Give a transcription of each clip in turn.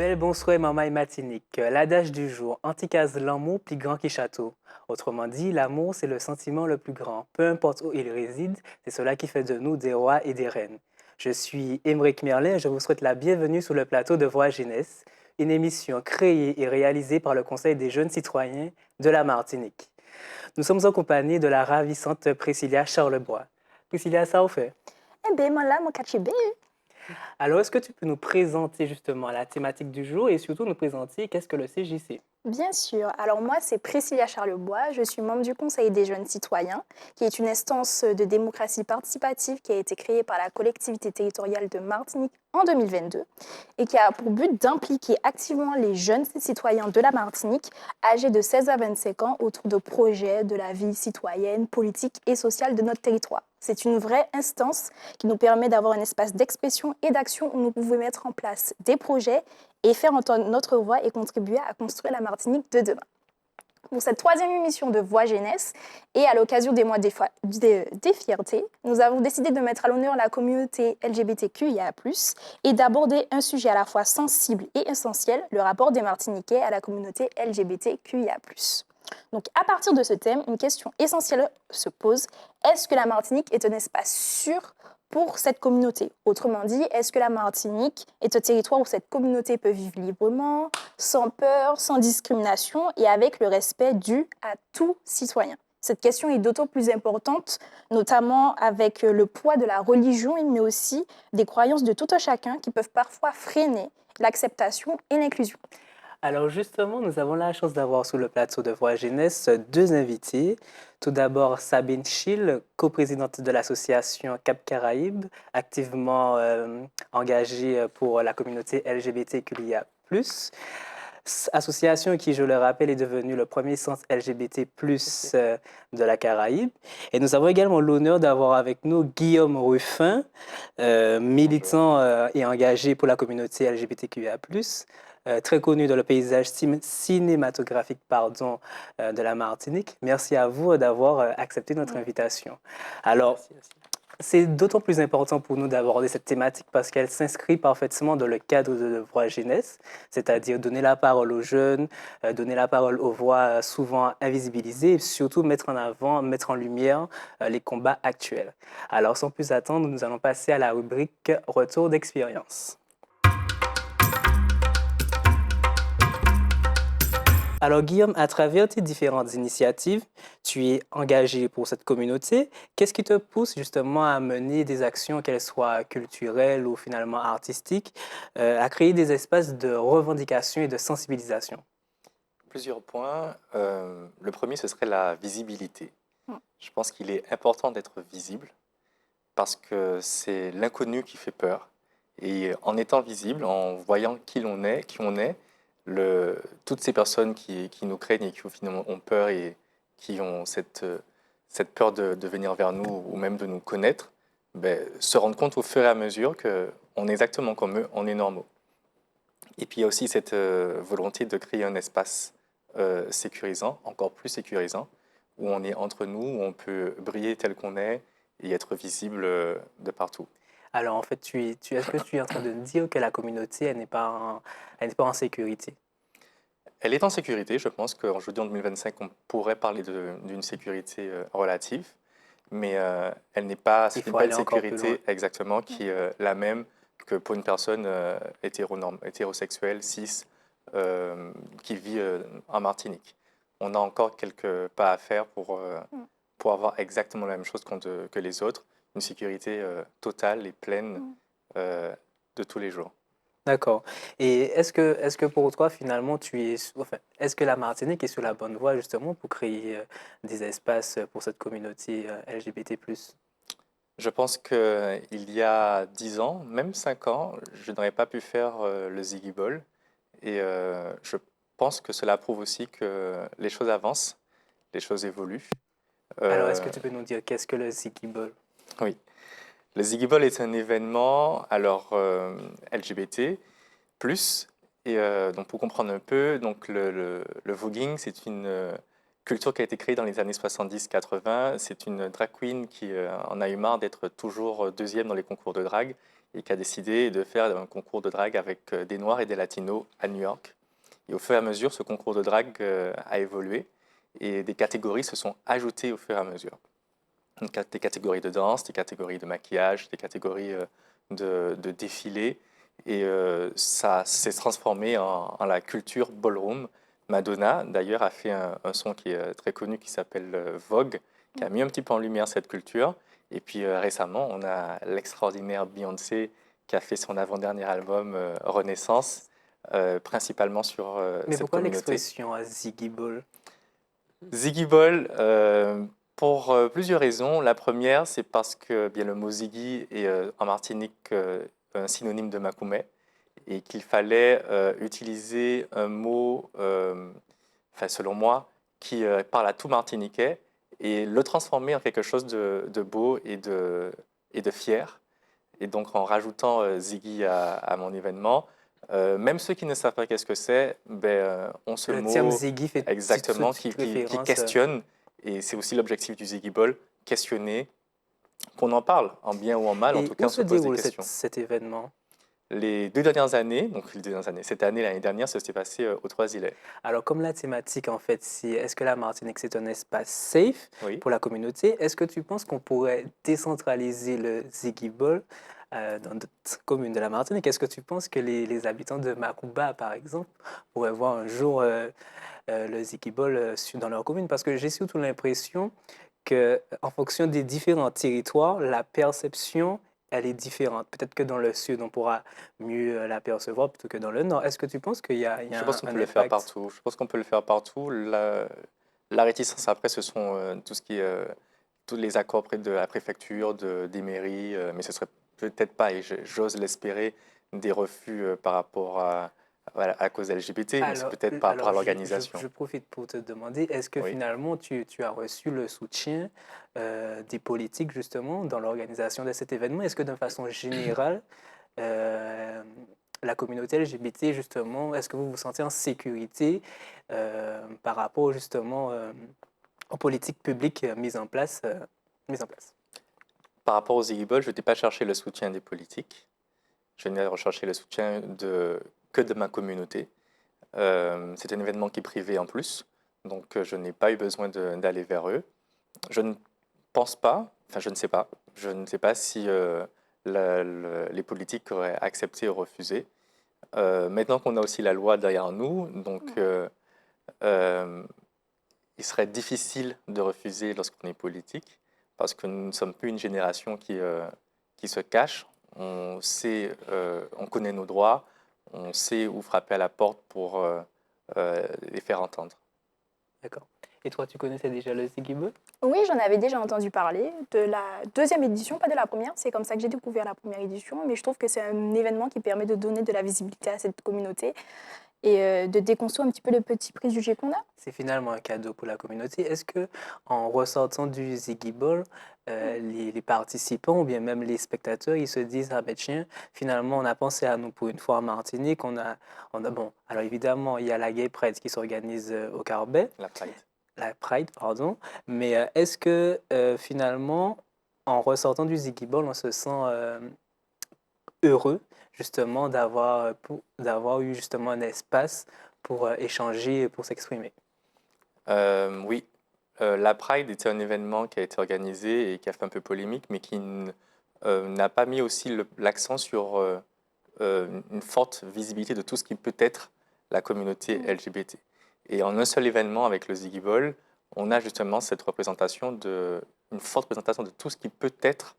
Belle bonsoir maman et matinique. L'adage du jour, anticase l'amour plus grand que château. Autrement dit, l'amour, c'est le sentiment le plus grand. Peu importe où il réside, c'est cela qui fait de nous des rois et des reines. Je suis Émeric Merlin et je vous souhaite la bienvenue sur le plateau de Voix Jeunesse, une émission créée et réalisée par le Conseil des jeunes citoyens de la Martinique. Nous sommes en compagnie de la ravissante Priscilla Charlebois. Priscilla, ça vous fait? Eh bien, moi là, mon catchy B. Alors, est-ce que tu peux nous présenter justement la thématique du jour et surtout nous présenter qu'est-ce que le CJC? Bien sûr. Alors moi, c'est Priscilla Charlebois. Je suis membre du Conseil des jeunes citoyens, qui est une instance de démocratie participative qui a été créée par la collectivité territoriale de Martinique en 2022 et qui a pour but d'impliquer activement les jeunes citoyens de la Martinique âgés de 16 à 25 ans autour de projets de la vie citoyenne, politique et sociale de notre territoire. C'est une vraie instance qui nous permet d'avoir un espace d'expression et d'action où nous pouvons mettre en place des projets et faire entendre notre voix et contribuer à construire la Martinique de demain. Pour cette troisième émission de Voix Jeunesse et à l'occasion des mois des fiertés, nous avons décidé de mettre à l'honneur la communauté LGBTQIA+, et d'aborder un sujet à la fois sensible et essentiel, le rapport des Martiniquais à la communauté LGBTQIA+. Donc, à partir de ce thème, une question essentielle se pose. Est-ce que la Martinique est un espace sûr pour cette communauté? Autrement dit, est-ce que la Martinique est un territoire où cette communauté peut vivre librement, sans peur, sans discrimination et avec le respect dû à tout citoyen? Cette question est d'autant plus importante, notamment avec le poids de la religion, mais aussi des croyances de tout un chacun qui peuvent parfois freiner l'acceptation et l'inclusion. Alors justement, nous avons la chance d'avoir sur le plateau de Voix Jeunesse deux invités. Tout d'abord, Sabine Schill, coprésidente de l'association Cap Caraïbes, activement engagée pour la communauté LGBTQIA+. Association qui, je le rappelle, est devenue le premier centre LGBT+, de la Caraïbe. Et nous avons également l'honneur d'avoir avec nous Guillaume Ruffin, militant et engagé pour la communauté LGBTQIA+, très connu dans le paysage cinématographique de la Martinique. Merci à vous d'avoir accepté notre invitation. Alors, c'est d'autant plus important pour nous d'aborder cette thématique parce qu'elle s'inscrit parfaitement dans le cadre de Voix Jeunesse, c'est-à-dire donner la parole aux jeunes, donner la parole aux voix souvent invisibilisées et surtout mettre en avant, mettre en lumière les combats actuels. Alors, sans plus attendre, nous allons passer à la rubrique Retour d'expérience. Alors Guillaume, à travers tes différentes initiatives, tu es engagé pour cette communauté. Qu'est-ce qui te pousse justement à mener des actions, qu'elles soient culturelles ou finalement artistiques, à créer des espaces de revendication et de sensibilisation? Plusieurs points. Le premier, ce serait la visibilité. Mm. Je pense qu'il est important d'être visible parce que c'est l'inconnu qui fait peur. Et en étant visible, en voyant qui on est, toutes ces personnes qui nous craignent et qui finalement ont peur et qui ont cette peur de venir vers nous ou même de nous connaître, se rendent compte au fur et à mesure qu'on est exactement comme eux, on est normaux. Et puis il y a aussi cette volonté de créer un espace sécurisant, encore plus sécurisant, où on est entre nous, où on peut briller tel qu'on est et être visible de partout. Alors en fait, est-ce que tu es en train de dire que la communauté, elle n'est pas en sécurité? Elle est en sécurité, je pense qu'aujourd'hui en 2025, on pourrait parler d'une sécurité relative, mais elle n'est pas, Il c'est faut pas une aller encore plus loin. sécurité exactement qui est la même que pour une personne hétérosexuelle, cis, qui vit en Martinique. On a encore quelques pas à faire pour avoir exactement la même chose que les autres, une sécurité totale et pleine de tous les jours. D'accord. Et est-ce que pour toi, finalement, est-ce que la Martinique est sur la bonne voie justement pour créer des espaces pour cette communauté LGBT+? Je pense qu'il y a 10 ans, même 5 ans, je n'aurais pas pu faire le Ziggy Ball. Et je pense que cela prouve aussi que les choses avancent, les choses évoluent. Alors, est-ce Euh, que tu peux nous dire qu'est-ce que le Ziggy Ball? oui, le Ziggy Ball est un événement alors LGBT+. Et donc pour comprendre un peu, donc le voguing, c'est une culture qui a été créée dans les années 70-80. C'est une drag queen qui en a eu marre d'être toujours deuxième dans les concours de drague et qui a décidé de faire un concours de drague avec des Noirs et des Latinos à New York. Et au fur et à mesure, ce concours de drague a évolué et des catégories se sont ajoutées au fur et à mesure. Donc, des catégories de danse, des catégories de maquillage, des catégories de défilé. Et ça s'est transformé en la culture ballroom. Madonna, d'ailleurs, a fait un son qui est très connu qui s'appelle Vogue, qui a mis un petit peu en lumière cette culture. Et puis récemment, on a l'extraordinaire Beyoncé qui a fait son avant-dernier album Renaissance, principalement sur Mais cette pourquoi communauté. l'expression Ziggy Ball? Ziggy Ball, pour plusieurs raisons. La première, c'est parce que bien, le mot Ziggy est en Martinique un synonyme de Macoumé et qu'il fallait utiliser un mot, enfin, selon moi, qui parle à tout Martiniquais et le transformer en quelque chose de beau et de fier. Et donc, en rajoutant Ziggy à mon événement, même ceux qui ne savent pas qu'est-ce que c'est, ben, ont ce Le terme mot Ziggy fait tout de exactement suite qui référence. questionne. Et c'est aussi l'objectif du Ziggy Ball, questionner, qu'on en parle, en bien ou en mal, en Et tout cas, où on se se pose des déroule questions. cet événement? Les 2 dernières années, donc les 2 dernières années, cette année, l'année dernière, ça s'est passé aux Trois-Îlets. Alors, comme la thématique, en fait, si est-ce que la Martinique, c'est un espace safe Oui. pour la communauté, est-ce que tu penses qu'on pourrait décentraliser le Ziggy Ball dans d'autres communes de la Martinique? Est-ce que tu penses que les habitants de Macouba, par exemple, pourraient voir un jour le Ziggy Ball dans leur commune? Parce que j'ai surtout l'impression que, en fonction des différents territoires, la perception, elle est différente. Peut-être que dans le sud, on pourra mieux la percevoir plutôt que dans le nord. Est-ce que tu penses qu'il y Je a pense qu'on peut un le faire impact? partout. Je pense qu'on peut le faire partout. La réticence après, ce sont tout ce qui est tous les accords près de la préfecture, des mairies, mais ce serait peut-être pas, et j'ose l'espérer, des refus par rapport à cause LGBT, mais c'est peut-être par rapport à l'organisation. Je profite pour te demander, est-ce que Oui. finalement tu as reçu le soutien des politiques justement dans l'organisation de cet événement? Est-ce que d'une façon générale, euh, la communauté LGBT justement, est-ce que vous vous sentez en sécurité par rapport justement aux politiques publiques mises en place? Par rapport aux Iggy Ball, je n'ai pas cherché le soutien des politiques. Je n'ai recherché le soutien que de ma communauté. C'est un événement qui est privé en plus, donc je n'ai pas eu besoin d'aller vers eux. Je ne pense pas, enfin je ne sais pas, je ne sais pas si les politiques auraient accepté ou refusé. Maintenant qu'on a aussi la loi derrière nous, donc il serait difficile de refuser lorsqu'on est politique, parce que nous ne sommes plus une génération qui se cache. On sait, on connaît nos droits, on sait où frapper à la porte pour les faire entendre. D'accord. Et toi, tu connaissais déjà le Ziggy Ball? Oui, j'en avais déjà entendu parler de la deuxième édition, pas de la première. C'est comme ça que j'ai découvert la première édition. Mais je trouve que c'est un événement qui permet de donner de la visibilité à cette communauté et de déconstruire un petit peu les petits préjugés qu'on a. C'est finalement un cadeau pour la communauté. Est-ce que, en ressortant du Ziggy Ball, les participants ou bien même les spectateurs, ils se disent, ah ben tiens, finalement, on a pensé à nous pour une fois en Martinique. Bon, alors évidemment, il y a la Gay Pride qui s'organise au Carbet, La Pride. la Pride, pardon. Mais est-ce que finalement, en ressortant du Ziggy Ball, on se sent heureux justement d'avoir eu justement un espace pour échanger et pour s'exprimer? Oui, la Pride était un événement qui a été organisé et qui a fait un peu polémique, mais qui n'a pas mis aussi l'accent sur une forte visibilité de tout ce qui peut être la communauté LGBT. Et en un seul événement avec le Ziggy Ball, on a justement cette représentation une forte représentation de tout ce qui peut être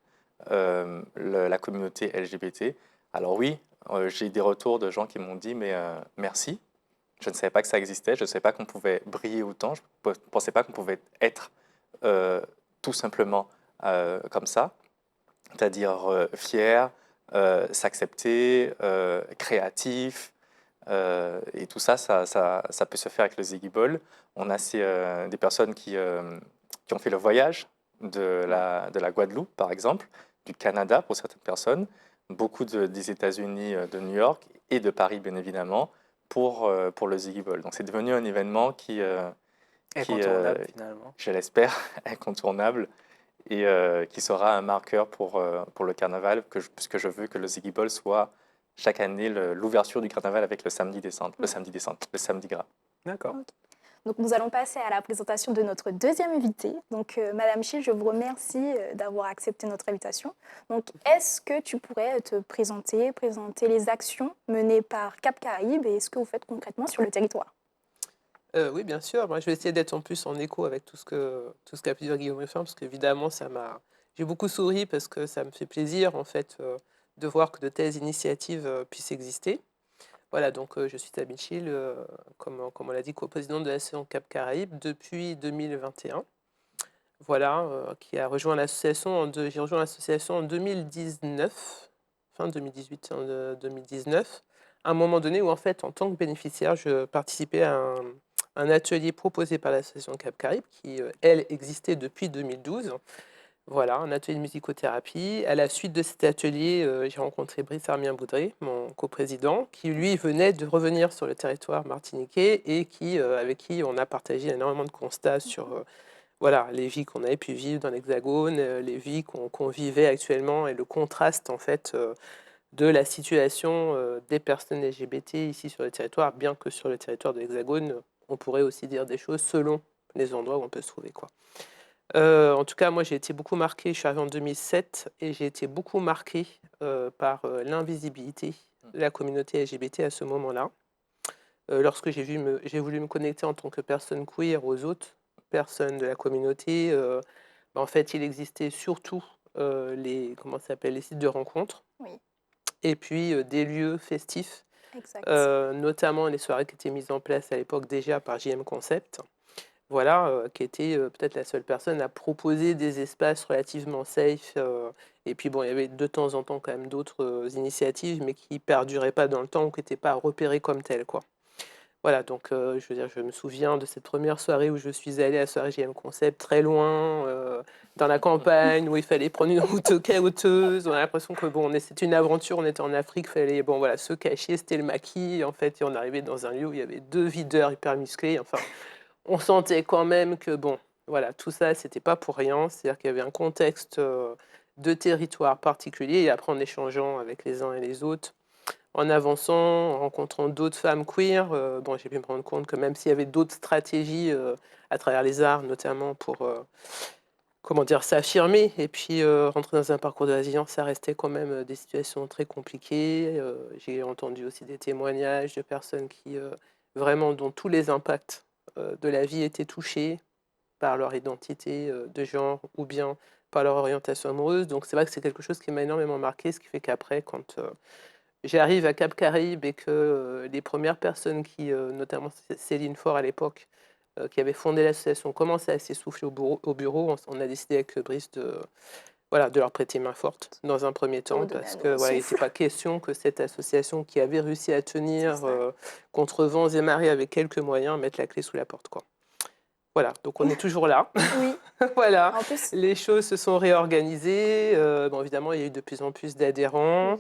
la communauté LGBT. Alors oui, j'ai des retours de gens qui m'ont dit, mais merci, je ne savais pas que ça existait, je ne savais pas qu'on pouvait briller autant, je ne pensais pas qu'on pouvait être tout simplement comme ça, c'est-à-dire fier, s'accepter, créatif, et tout ça, ça peut se faire avec le Ziggy Ball. On a des personnes qui ont fait le voyage de la Guadeloupe, par exemple, du Canada pour certaines personnes, beaucoup des États-Unis, de New York et de Paris, bien évidemment, pour le Ziggy Ball. Donc c'est devenu un événement qui Incontournable finalement. je l'espère, incontournable et qui sera un marqueur pour le carnaval, puisque je veux que le Ziggy Ball soit chaque année l'ouverture du carnaval avec le samedi descente, le samedi gras. D'accord. Ok. Donc, nous allons passer à la présentation de notre deuxième invitée. Donc, Madame Schill, je vous remercie d'avoir accepté notre invitation. Donc, est-ce que tu pourrais te présenter les actions menées par Cap Caraïbes et ce que vous faites concrètement sur le territoire? Oui, bien sûr. Moi, je vais essayer d'être en plus en écho avec tout ce qu'a pu dire Guillaume Ruffin, parce qu'évidemment, j'ai beaucoup souri parce que ça me fait plaisir, en fait, de voir que de telles initiatives puissent exister. Voilà, donc je suis Sabine Schill, comme on l'a dit, coprésidente de l'association Cap Caraïbes depuis 2021. Voilà, qui a rejoint l'association, j'ai rejoint l'association en 2019, fin 2018, en 2019, à un moment donné où, en fait, en tant que bénéficiaire, je participais à un atelier proposé par l'association Cap Caraïbes, qui, elle, existait depuis 2012. Voilà, un atelier de musicothérapie. À la suite de cet atelier, j'ai rencontré Brice Armien-Boudré, mon coprésident, qui, lui, venait de revenir sur le territoire martiniquais et avec qui on a partagé énormément de constats sur voilà, les vies qu'on avait pu vivre dans l'Hexagone, les vies qu'on vivait actuellement et le contraste, en fait, de la situation des personnes LGBT ici sur le territoire, bien que sur le territoire de l'Hexagone, on pourrait aussi dire des choses selon les endroits où on peut se trouver, quoi. En tout cas, moi, j'ai été beaucoup marquée, je suis arrivée en 2007, et j'ai été beaucoup marquée par l'invisibilité de la communauté LGBT à ce moment-là. Lorsque j'ai voulu me connecter en tant que personne queer aux autres personnes de la communauté, en fait, il existait surtout comment ça s'appelle, les sites de rencontres Oui, et puis des lieux festifs, exact. notamment les soirées qui étaient mises en place à l'époque déjà par JM Concept. Voilà, qui était peut-être la seule personne à proposer des espaces relativement safe. Et puis bon, il y avait de temps en temps quand même d'autres initiatives, mais qui perduraient pas dans le temps ou qui n'étaient pas repérées comme telles, quoi. Voilà, donc je veux dire, je me souviens de cette première soirée où je suis allée à la soirée JM Concept, très loin, dans la campagne, où il fallait prendre une route caillouteuse. On a l'impression que bon, c'était une aventure, on était en Afrique, il fallait bon, voilà, se cacher, c'était le maquis, en fait, et on arrivait dans un lieu où il y avait 2 videurs hyper musclés. Enfin, on sentait quand même que bon, voilà, tout ça, c'était pas pour rien. C'est-à-dire qu'il y avait un contexte de territoire particulier, et après en échangeant avec les uns et les autres, en avançant, en rencontrant d'autres femmes queer, bon, j'ai pu me rendre compte que même s'il y avait d'autres stratégies à travers les arts, notamment pour comment dire, s'affirmer et puis rentrer dans un parcours de résilience, ça restait quand même des situations très compliquées. J'ai entendu aussi des témoignages de personnes qui vraiment dont tous les impacts de la vie étaient touchés par leur identité de genre ou bien par leur orientation amoureuse. Donc c'est vrai que c'est quelque chose qui m'a énormément marqué, ce qui fait qu'après, quand j'arrive à Cap Caraïbes et que les premières personnes qui, notamment Céline Faure à l'époque, qui avait fondé l'association, commençaient à s'essouffler au bureau, on a décidé avec Brice voilà, de leur prêter main forte dans un premier temps, Redonner parce un que nouveau voilà, il n'était souffle. pas question que cette association qui avait réussi à C'est tenir ça. contre vents et marées avec quelques moyens mette la clé sous la porte, quoi. Voilà, donc on est toujours là. Oui, Voilà, en plus, les choses se sont réorganisées. Bon, évidemment, il y a eu de plus en plus d'adhérents.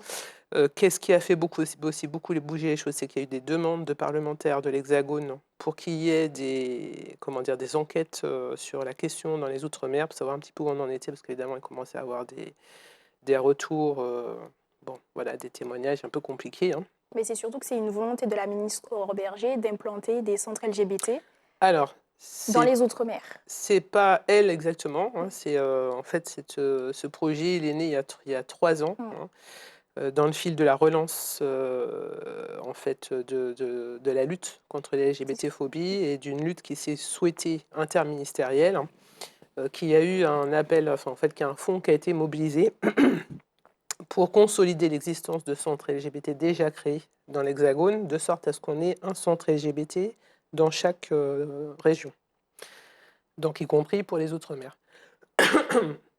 oui, Qu'est-ce qui a fait aussi beaucoup bouger les choses, c'est qu'il y a eu des demandes de parlementaires de l'Hexagone pour qu'il y ait comment dire, des enquêtes sur la question dans les Outre-mer, pour savoir un petit peu où on en était, parce qu'évidemment, il commençait à avoir des retours, bon, voilà, des témoignages un peu compliqués, hein. mais c'est surtout que c'est une volonté de la ministre Aurore Bergé d'implanter des centres LGBT Alors, dans c'est les Outre-mer. c'est pas elle exactement, hein, en fait, ce projet, il est né il y a 3 ans, Mm. hein. Dans le fil de la relance en fait, de la lutte contre les C'est ça. LGBT-phobies et d'une lutte qui s'est souhaitée interministérielle, hein, qui a eu un appel, enfin en fait, qui a un fonds qui a été mobilisé pour consolider l'existence de centres LGBT déjà créés dans l'Hexagone, de sorte à ce qu'on ait un centre LGBT dans chaque région, donc y compris pour les Outre-mer.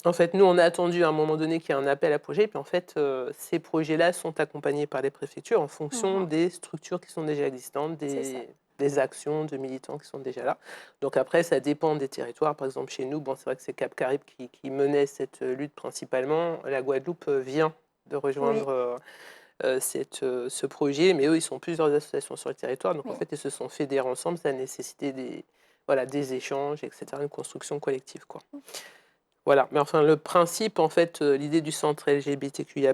En fait, nous, on a attendu à un moment donné qu'il y ait un appel à projet, puis en fait, ces projets-là sont accompagnés par les préfectures en fonction Mhm. des structures qui sont déjà existantes, C'est ça. des actions de militants qui sont déjà là. Donc après, ça dépend des territoires. Par exemple, chez nous, bon, c'est vrai que c'est Cap Caraïbes qui menait cette lutte principalement. La Guadeloupe vient de Oui, rejoindre ce projet, mais eux, ils sont plusieurs associations sur le territoire. Donc en oui. fait, ils se sont fédérés ensemble. Ça a nécessité voilà, des échanges, etc., une construction collective, quoi. Voilà, mais enfin le principe, en fait, l'idée du centre LGBTQIA+,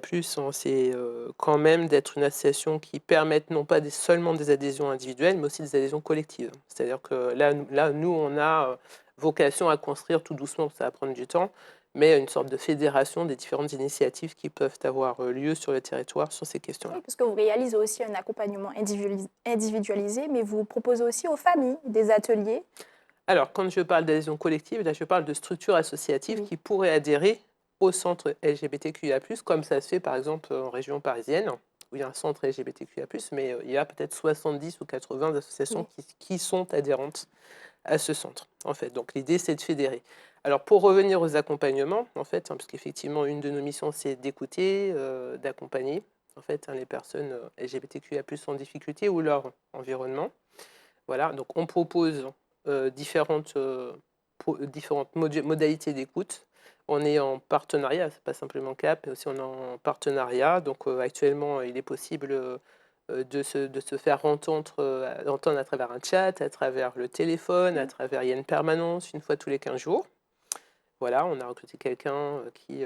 c'est quand même d'être une association qui permette non pas seulement des adhésions individuelles, mais aussi des adhésions collectives. C'est-à-dire que là, nous, on a vocation à construire tout doucement, ça va prendre du temps, mais une sorte de fédération des différentes initiatives qui peuvent avoir lieu sur le territoire sur ces questions-là. Oui, parce que vous réalisez aussi un accompagnement individualisé, mais vous proposez aussi aux familles des ateliers. Alors, quand je parle d'adhésion collective, là, je parle de structures associatives Oui. qui pourraient adhérer au centre LGBTQIA+, comme ça se fait par exemple en région parisienne, où il y a un centre LGBTQIA+, mais il y a peut-être 70 ou 80 associations Oui. qui sont adhérentes à ce centre, en fait. Donc l'idée, c'est de fédérer. Alors, pour revenir aux accompagnements, en fait, parce qu'effectivement, une de nos missions, c'est d'écouter, d'accompagner, en fait, les personnes LGBTQIA+, en difficulté ou leur environnement. Voilà, donc on propose différentes modalités d'écoute. On est en partenariat, c'est pas simplement CAP, mais aussi on est en partenariat. Donc actuellement, il est possible de se faire entendre à travers un chat, à travers le téléphone, à travers, il y a une permanence une fois tous les 15 jours. Voilà, on a recruté quelqu'un qui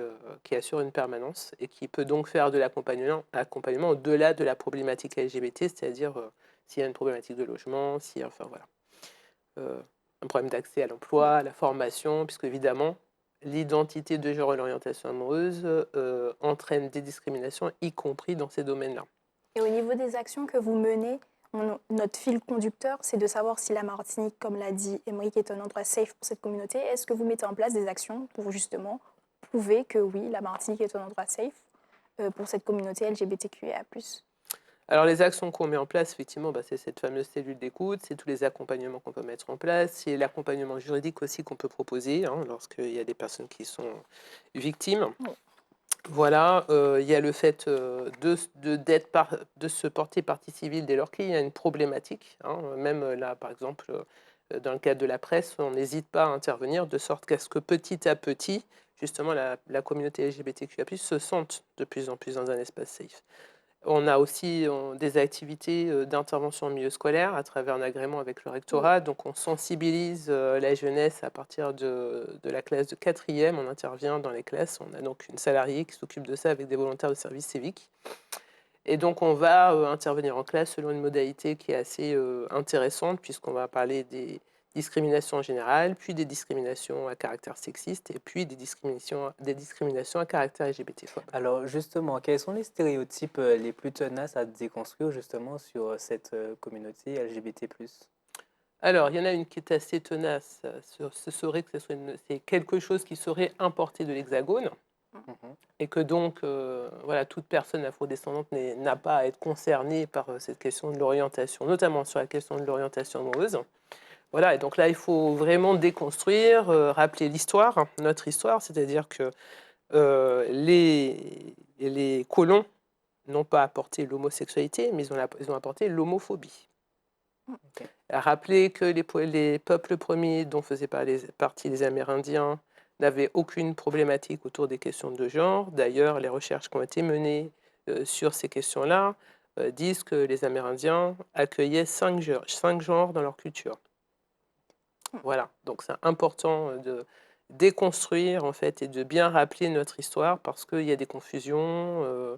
assure une permanence et qui peut donc faire de l'accompagnement au-delà de la problématique LGBT, c'est-à-dire s'il y a une problématique de logement, enfin voilà, un problème d'accès à l'emploi, à la formation, puisque évidemment, l'identité de genre et l'orientation amoureuse entraînent des discriminations, y compris dans ces domaines-là. Et au niveau des actions que vous menez, notre fil conducteur, c'est de savoir si la Martinique, comme l'a dit Émeric, est un endroit safe pour cette communauté. Est-ce que vous mettez en place des actions pour justement prouver que oui, la Martinique est un endroit safe pour cette communauté LGBTQIA+. Alors les actions qu'on met en place, effectivement, c'est cette fameuse cellule d'écoute, c'est tous les accompagnements qu'on peut mettre en place, c'est l'accompagnement juridique aussi qu'on peut proposer lorsqu'il y a des personnes qui sont victimes. Oui. Voilà, il y a le fait de se porter partie civile dès lors qu'il y a une problématique. Même là, par exemple, dans le cadre de la presse, on n'hésite pas à intervenir de sorte qu'à ce que petit à petit, justement, la communauté LGBTQIA+, se sente de plus en plus dans un espace safe. On a aussi des activités d'intervention en milieu scolaire à travers un agrément avec le rectorat. Donc, on sensibilise la jeunesse à partir de la classe de 4e. On intervient dans les classes. On a donc une salariée qui s'occupe de ça avec des volontaires de service civique. Et donc, on va intervenir en classe selon une modalité qui est assez intéressante, puisqu'on va parler des discriminations en général, puis des discriminations à caractère sexiste, et puis des discriminations à caractère LGBT-phobe. Alors justement, quels sont les stéréotypes les plus tenaces à déconstruire justement sur cette communauté LGBT+. Alors, il y en a une qui est assez tenace. Ce serait que c'est quelque chose qui serait importé de l'Hexagone Mhm. et que donc, voilà, toute personne afrodescendante n'a pas à être concernée par cette question de l'orientation, notamment sur la question de l'orientation amoureuse. Voilà, et donc là, il faut vraiment déconstruire, rappeler l'histoire, notre histoire, c'est-à-dire que les colons n'ont pas apporté l'homosexualité, mais ils ont apporté l'homophobie. Ok. À rappeler que les peuples premiers dont faisaient partie les Amérindiens n'avaient aucune problématique autour des questions de genre. D'ailleurs, les recherches qui ont été menées sur ces questions-là disent que les Amérindiens accueillaient 5 genres dans leur culture. Voilà, donc c'est important de déconstruire en fait et de bien rappeler notre histoire parce qu'il y a des confusions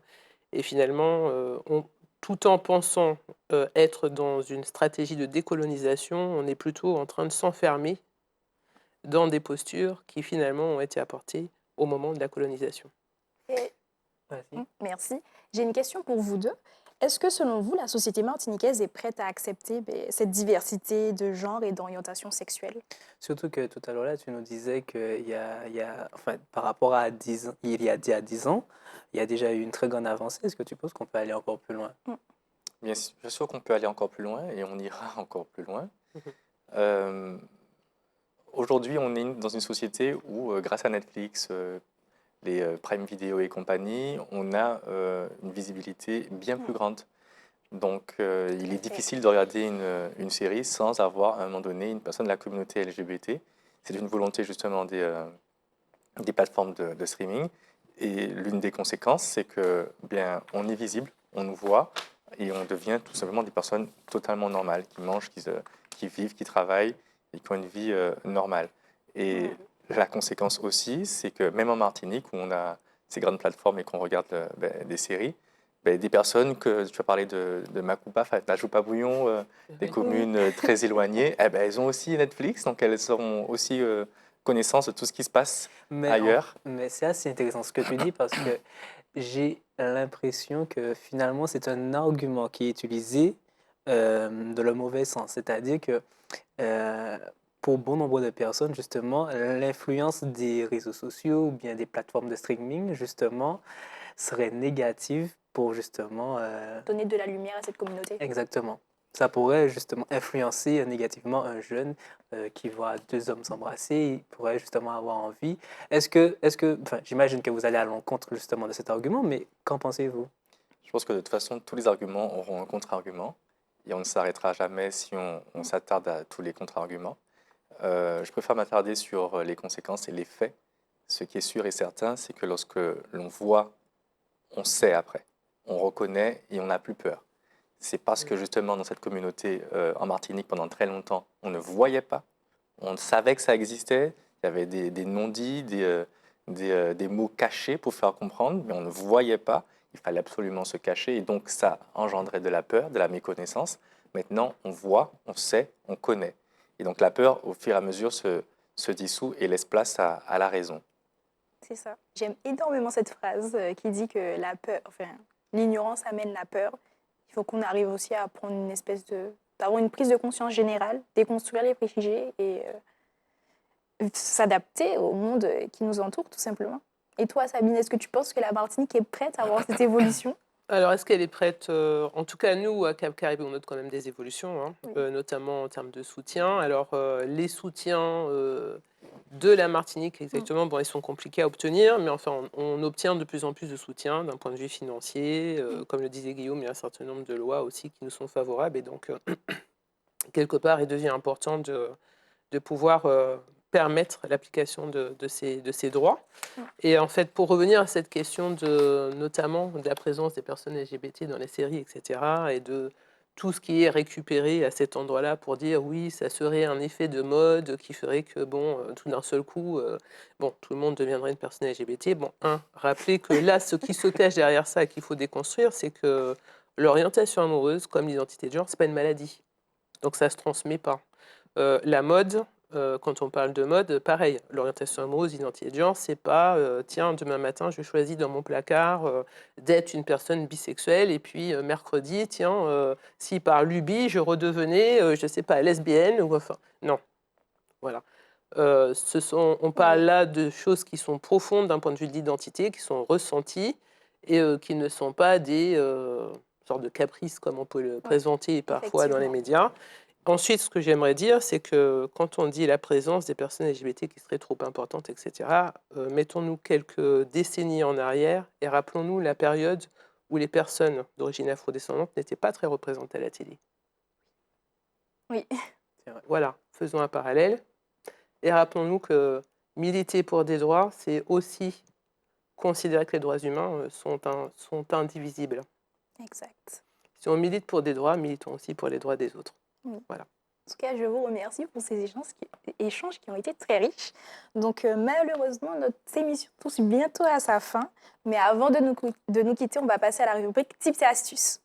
et finalement, tout en pensant être dans une stratégie de décolonisation, on est plutôt en train de s'enfermer dans des postures qui finalement ont été apportées au moment de la colonisation. Et- Vas-y. Merci. J'ai une question pour vous deux. Est-ce que selon vous, la société martiniquaise est prête à accepter cette diversité de genre et d'orientation sexuelle? Surtout que tout à l'heure là, tu nous disais enfin, par rapport à il y a 10 ans, il y a déjà eu une très grande avancée. Est-ce que tu penses qu'on peut aller encore plus loin? Bien sûr qu'on peut aller encore plus loin et on ira encore plus loin. Mhm. Euh, Aujourd'hui, on est dans une société où, grâce à Netflix, les Prime Video et compagnie, on a une visibilité bien plus grande. Donc, il est difficile de regarder une série sans avoir, à un moment donné, une personne de la communauté LGBT. C'est une volonté justement des plateformes de streaming. Et l'une des conséquences, c'est que bien, on est visible, on nous voit, et on devient tout simplement des personnes totalement normales, qui mangent, qui vivent, qui travaillent, et qui ont une vie normale. Et la conséquence aussi, c'est que même en Martinique, où on a ces grandes plateformes et qu'on regarde des séries, des personnes que tu as parlé de Macoupa, Najoupa Bouillon, des Oui. communes très éloignées, elles ont aussi Netflix, donc elles auront aussi connaissance de tout ce qui se passe ailleurs. Mais c'est assez intéressant ce que tu dis parce que j'ai l'impression que finalement c'est un argument qui est utilisé dans le mauvais sens. C'est-à-dire que euh, pour bon nombre de personnes, justement, l'influence des réseaux sociaux ou bien des plateformes de streaming, justement, serait négative pour justement Donner de la lumière à cette communauté. exactement. Ça pourrait justement influencer négativement un jeune qui voit deux hommes s'embrasser, il pourrait justement avoir envie. Enfin, j'imagine que vous allez à l'encontre justement de cet argument, mais qu'en pensez-vous? Je pense que de toute façon, tous les arguments auront un contre-argument et on ne s'arrêtera jamais si on s'attarde à tous les contre-arguments. Je préfère m'attarder sur les conséquences et les faits. Ce qui est sûr et certain, c'est que lorsque l'on voit, on sait après, on reconnaît et on n'a plus peur. C'est parce que justement dans cette communauté en Martinique pendant très longtemps, on ne voyait pas, on savait que ça existait, il y avait des non-dits, des mots cachés pour faire comprendre, mais on ne voyait pas, il fallait absolument se cacher et donc ça engendrait de la peur, de la méconnaissance. Maintenant, on voit, on sait, on connaît. Et donc la peur, au fur et à mesure, se dissout et laisse place à la raison. C'est ça. J'aime énormément cette phrase qui dit que la peur, enfin, l'ignorance amène la peur. Il faut qu'on arrive aussi à prendre une espèce d'avoir une prise de conscience générale, déconstruire les préjugés et s'adapter au monde qui nous entoure, tout simplement. Et toi, Sabine, est-ce que tu penses que la Martinique est prête à avoir cette évolution? Alors, est-ce qu'elle est prête en tout cas, nous, à Cap Caraïbes, on note quand même des évolutions, hein, Oui. notamment en termes de soutien. Alors, les soutiens de la Martinique, exactement, bon, ils sont compliqués à obtenir, mais enfin, on obtient de plus en plus de soutien d'un point de vue financier. Comme le disait Guillaume, il y a un certain nombre de lois aussi qui nous sont favorables. Et donc, quelque part, il devient important de pouvoir permettre l'application de ces droits. Et en fait, pour revenir à cette question notamment de la présence des personnes LGBT dans les séries, etc., et de tout ce qui est récupéré à cet endroit-là pour dire oui, ça serait un effet de mode qui ferait que, bon, tout d'un seul coup, bon, tout le monde deviendrait une personne LGBT. Bon, rappelez que là, ce qui se cache derrière ça et qu'il faut déconstruire, c'est que l'orientation amoureuse, comme l'identité de genre, c'est pas une maladie. Donc ça se transmet pas. La mode, quand on parle de mode, pareil, l'orientation amoureuse, l'identité de genre, c'est pas tiens, demain matin, je choisis dans mon placard d'être une personne bisexuelle, et puis mercredi, tiens, si par lubie, je redevenais, je sais pas, lesbienne, ou enfin, non, voilà. On parle là de choses qui sont profondes d'un point de vue de l'identité, qui sont ressenties, et qui ne sont pas des sortes de caprices comme on peut le présenter parfois dans les Effectivement. médias. Ensuite, ce que j'aimerais dire, c'est que quand on dit la présence des personnes LGBT qui serait trop importante, etc., mettons-nous quelques décennies en arrière et rappelons-nous la période où les personnes d'origine afrodescendante n'étaient pas très représentées à la télé. Oui. Voilà, faisons un parallèle. Et rappelons-nous que militer pour des droits, c'est aussi considérer que les droits humains sont indivisibles. Exact. Si on milite pour des droits, militons aussi pour les droits des autres. Voilà. En tout cas, je vous remercie pour ces échanges qui ont été très riches. Donc, malheureusement, notre émission touche bientôt à sa fin. Mais avant de nous quitter, on va passer à la rubrique Tips et astuces.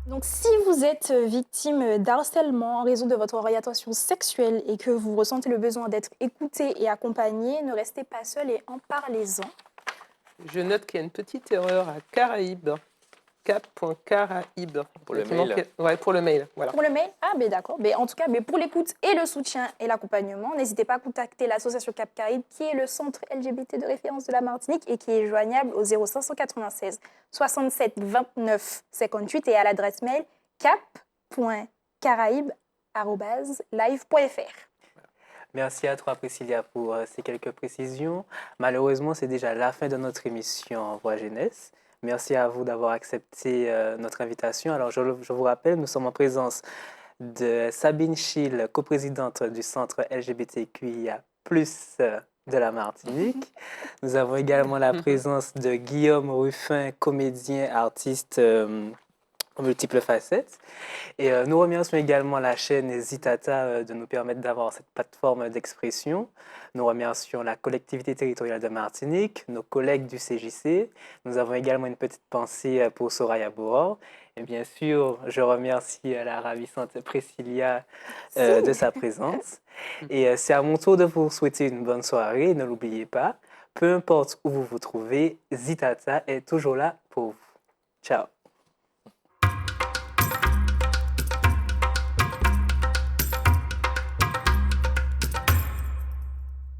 Donc, si vous êtes victime d'harcèlement en raison de votre orientation sexuelle et que vous ressentez le besoin d'être écouté et accompagné, ne restez pas seul et en parlez-en. Je note qu'il y a une petite erreur à Caraïbes. Cap.caraïbes. Pour le mail. Ouais, pour le mail. Voilà. Pour le mail? Ah, ben d'accord. Mais en tout cas, mais pour l'écoute et le soutien et l'accompagnement, n'hésitez pas à contacter l'association Cap Caraïbes, qui est le centre LGBT de référence de la Martinique et qui est joignable au 0596 67 29 58 et à l'adresse mail cap.caraïbes@live.fr. Merci à toi, Priscilla, pour ces quelques précisions. Malheureusement, c'est déjà la fin de notre émission Voix Jeunesse. Merci à vous d'avoir accepté notre invitation. Alors, je vous rappelle, nous sommes en présence de Sabine Schill, coprésidente du centre LGBTQIA+, de la Martinique. Nous avons également la présence de Guillaume Ruffin, comédien, artiste aux multiples facettes. Et nous remercions également la chaîne Zitata de nous permettre d'avoir cette plateforme d'expression. Nous remercions la collectivité territoriale de Martinique, nos collègues du CJC. Nous avons également une petite pensée pour Soraya Bohor. Et bien sûr, je remercie la ravissante Priscilla de sa présence. Et c'est à mon tour de vous souhaiter une bonne soirée. Ne l'oubliez pas, peu importe où vous vous trouvez, Zitata est toujours là pour vous. Ciao.